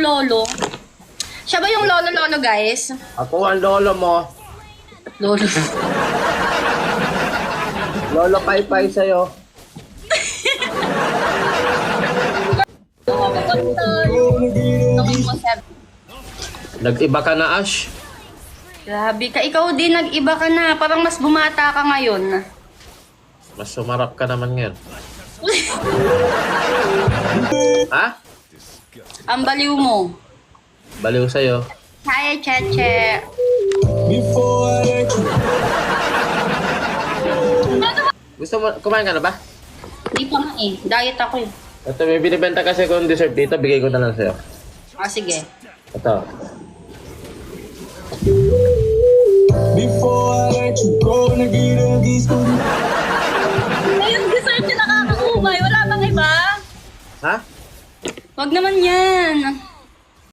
lolo. Siya ba yung lolo-lolo, guys? Ako ang lolo mo. Lolo. Lolo Pai sa'yo. Nag-iba ka na, Ash. Grabe ka. Ikaw din, nag-iba ka na. Parang mas bumata ka ngayon. Mas sumarap ka naman ngayon. Ha? Ang baliw mo. Baliw sa'yo. Hi, Cheche. Gusto mo, kumain ka na ba? Hindi pa nga eh. Diet ako eh. Ito, may binibenta kasi kung dessert dito, bigay ko na lang sa'yo. Ah, sige. Ito. Ngayon, dessert yung nakakaumay. Wala bang iba? Ha? Wag naman yan.